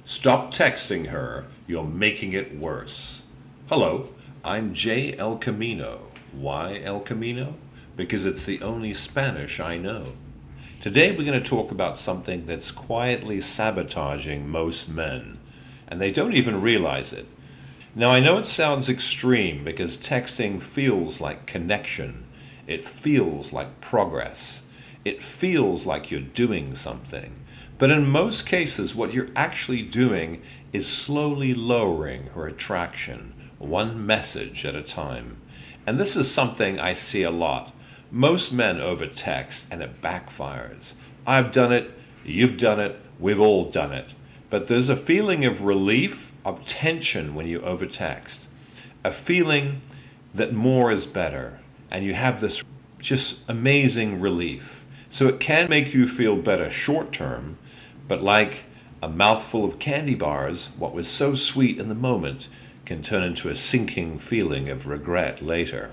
Stop texting her. You're making it worse. Hello, I'm J. El Camino. Why El Camino? Because it's the only Spanish I know. Today we're going to talk about something that's quietly sabotaging most men, and they don't even realize it. Now, I know it sounds extreme because texting feels like connection. It feels like progress. It feels like you're doing something. But in most cases, what you're actually doing is slowly lowering her attraction, one message at a time. And this is something I see a lot. Most men overtext and it backfires. I've done it, you've done it, we've all done it. But there's a feeling of relief, of tension when you overtext. A feeling that more is better. And you have this just amazing relief. So it can make you feel better short term, but like a mouthful of candy bars, what was so sweet in the moment can turn into a sinking feeling of regret later.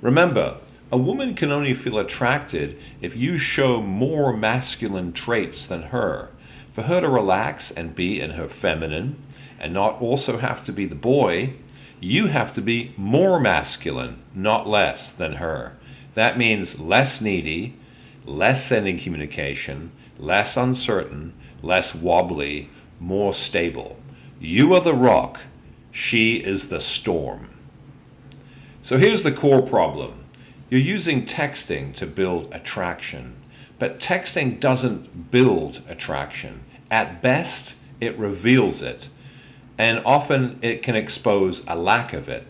Remember, a woman can only feel attracted if you show more masculine traits than her. For her to relax and be in her feminine, and not also have to be the boy, you have to be more masculine, not less than her. That means less needy, less sending communication, less uncertain, less wobbly, more stable. You are the rock, she is the storm. So here's the core problem. You're using texting to build attraction, but texting doesn't build attraction. At best, it reveals it, and often it can expose a lack of it.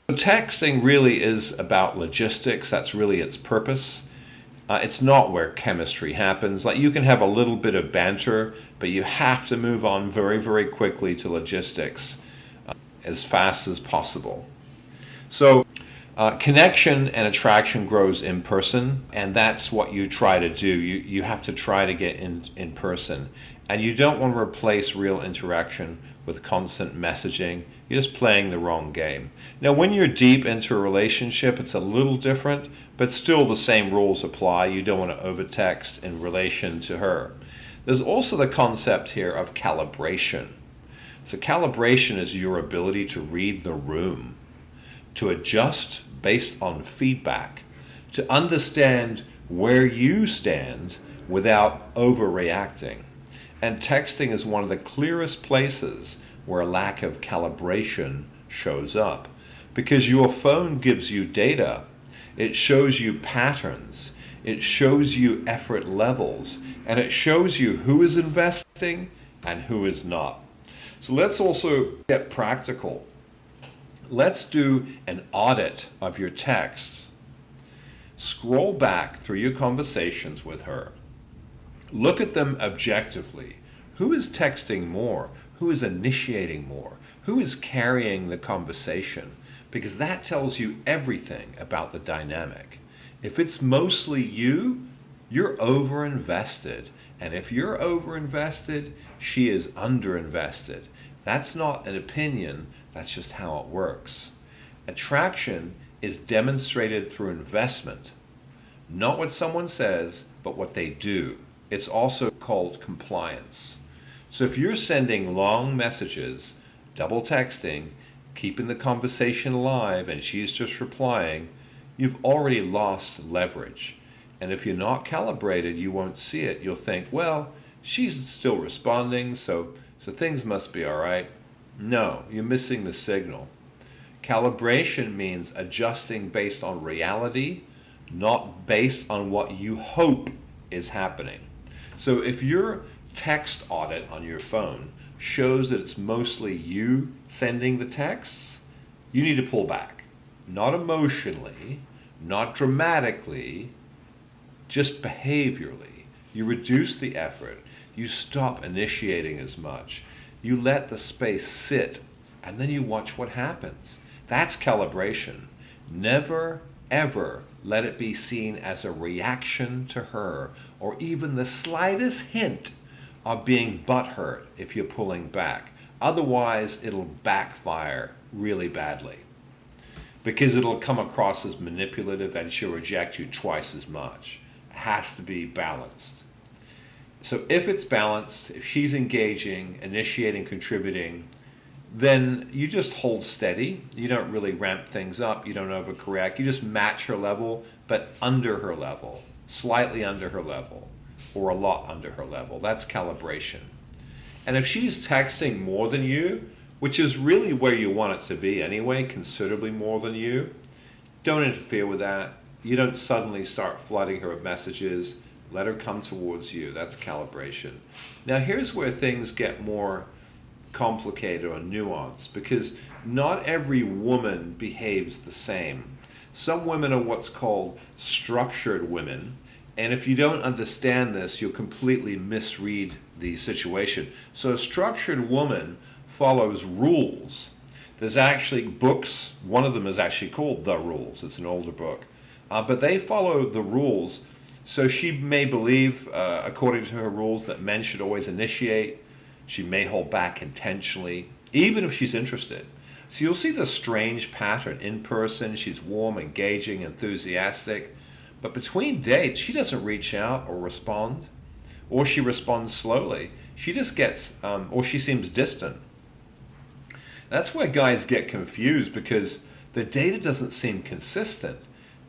So texting really is about logistics, that's really its purpose. It's not where chemistry happens. Like you can have a little bit of banter, but you have to move on very, very quickly to logistics as fast as possible. So connection and attraction grows in person, and that's what you try to do. You have to try to get in person. And you don't want to replace real interaction with constant messaging. You're just playing the wrong game. Now, when you're deep into a relationship, it's a little different, but still the same rules apply. You don't want to overtext in relation to her. There's also the concept here of calibration. So calibration is your ability to read the room, to adjust based on feedback, to understand where you stand without overreacting. And texting is one of the clearest places where a lack of calibration shows up. Because your phone gives you data, it shows you patterns, it shows you effort levels, and it shows you who is investing and who is not. So let's also get practical. Let's do an audit of your texts. Scroll back through your conversations with her. Look at them objectively. Who is texting more? Who is initiating more? Who is carrying the conversation? Because that tells you everything about the dynamic. If it's mostly you, you're overinvested. And if you're overinvested, she is underinvested. That's not an opinion, that's just how it works. Attraction is demonstrated through investment. Not what someone says, but what they do. It's also called compliance. So if you're sending long messages, double texting, keeping the conversation alive, and she's just replying, you've already lost leverage. And if you're not calibrated, you won't see it. You'll think, well, she's still responding, so things must be all right. No, you're missing the signal. Calibration means adjusting based on reality, not based on what you hope is happening. So if your text audit on your phone shows that it's mostly you sending the texts, you need to pull back. Not emotionally, not dramatically, just behaviorally. You reduce the effort. You stop initiating as much. You let the space sit, and then you watch what happens. That's calibration. Never, ever let it be seen as a reaction to her, or even the slightest hint of being butthurt if you're pulling back. Otherwise, it'll backfire really badly, because it'll come across as manipulative and she'll reject you twice as much. It has to be balanced. So if it's balanced, if she's engaging, initiating, contributing, then you just hold steady. You don't really ramp things up. You don't overcorrect. You just match her level, but under her level, slightly under her level, or a lot under her level. That's calibration. And if she's texting more than you, which is really where you want it to be anyway, considerably more than you, don't interfere with that. You don't suddenly start flooding her with messages. Let her come towards you. That's calibration. Now, here's where things get more complicated or nuanced, because not every woman behaves the same. Some women are what's called structured women, and if you don't understand this, you'll completely misread the situation. So a structured woman follows rules. There's actually books, one of them is actually called The Rules, it's an older book, but they follow the rules. So she may believe, according to her rules, that men should always initiate. She may hold back intentionally, even if she's interested. So you'll see this strange pattern. In person, she's warm, engaging, enthusiastic. But between dates, she doesn't reach out or respond. Or she responds slowly. She just gets, or she seems distant. That's where guys get confused, because the data doesn't seem consistent.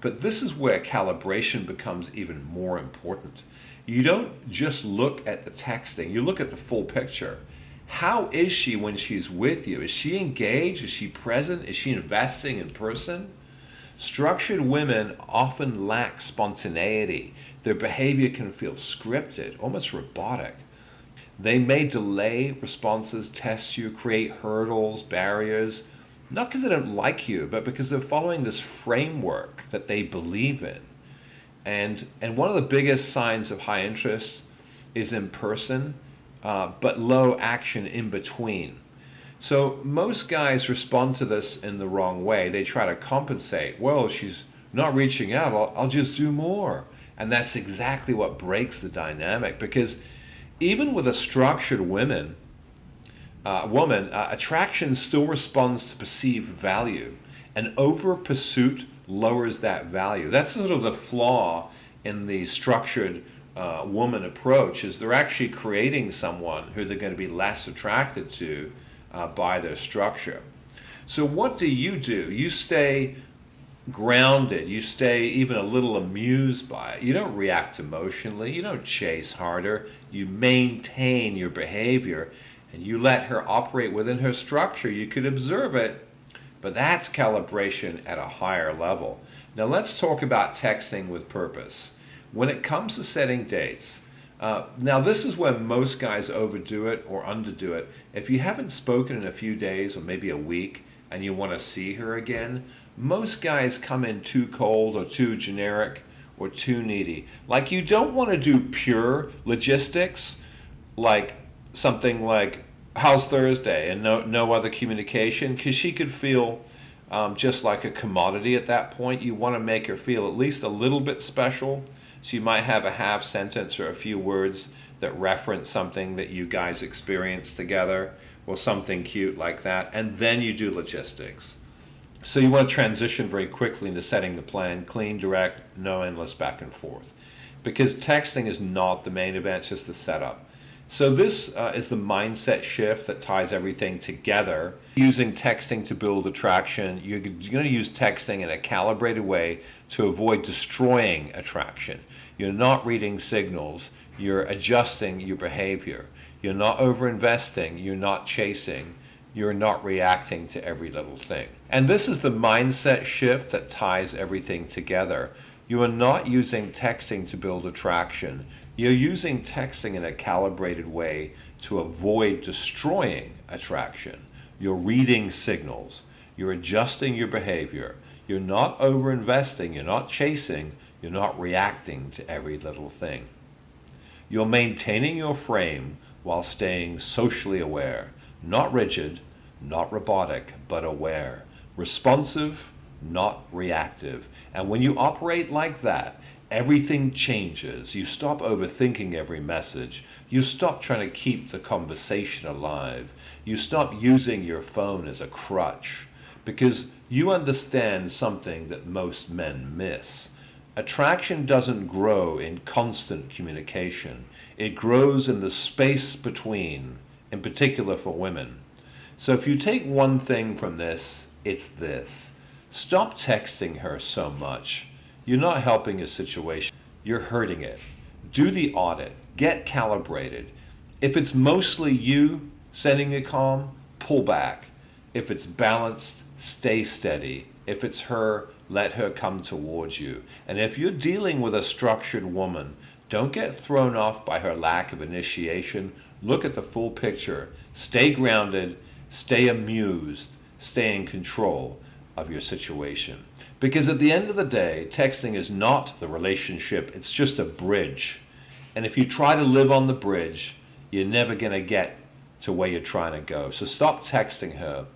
But this is where calibration becomes even more important. You don't just look at the texting, you look at the full picture. How is she when she's with you? Is she engaged? Is she present? Is she investing in person? Structured women often lack spontaneity. Their behavior can feel scripted, almost robotic. They may delay responses, test you, create hurdles, barriers, not because they don't like you, but because they're following this framework that they believe in. And one of the biggest signs of high interest is in person, but low action in between. So most guys respond to this in the wrong way. They try to compensate. Well, she's not reaching out, I'll just do more. And that's exactly what breaks the dynamic, because even with a structured woman, attraction still responds to perceived value, and over pursuit lowers that value. That's sort of the flaw in the structured woman approach, is they're actually creating someone who they're going to be less attracted to by their structure. So what do? You stay grounded, you stay even a little amused by it. You don't react emotionally, you don't chase harder, you maintain your behavior, and you let her operate within her structure. You could observe it, but that's calibration at a higher level. Now let's talk about texting with purpose. When it comes to setting dates, now this is where most guys overdo it or underdo it. If you haven't spoken in a few days or maybe a week and you want to see her again, most guys come in too cold or too generic or too needy. Like, you don't want to do pure logistics, like something like, how's Thursday, and no other communication, because she could feel just like a commodity at that point. You want to make her feel at least a little bit special. So you might have a half sentence or a few words that reference something that you guys experienced together, or something cute like that, and then you do logistics. So you want to transition very quickly into setting the plan, clean, direct, no endless back and forth. Because texting is not the main event, it's just the setup. So this is the mindset shift that ties everything together. Using texting to build attraction, you're going to use texting in a calibrated way to avoid destroying attraction. You're not reading signals, you're adjusting your behavior. You're not over-investing, you're not chasing, you're not reacting to every little thing. And this is the mindset shift that ties everything together. You are not using texting to build attraction. You're using texting in a calibrated way to avoid destroying attraction. You're reading signals. You're adjusting your behavior. You're not over-investing. You're not chasing. You're not reacting to every little thing. You're maintaining your frame while staying socially aware, not rigid, not robotic, but aware. Responsive, not reactive. And when you operate like that, everything changes. You stop overthinking every message. You stop trying to keep the conversation alive. You stop using your phone as a crutch, because you understand something that most men miss. Attraction doesn't grow in constant communication. It grows in the space between, in particular for women. So if you take one thing from this, it's this. Stop texting her so much. You're not helping your situation. You're hurting it. Do the audit. Get calibrated. If it's mostly you sending a calm, pull back. If it's balanced, stay steady. If it's her, let her come towards you. And if you're dealing with a structured woman, don't get thrown off by her lack of initiation. Look at the full picture. Stay grounded, stay amused, stay in control of your situation. Because at the end of the day, texting is not the relationship, it's just a bridge. And if you try to live on the bridge, you're never going to get to where you're trying to go. So stop texting her.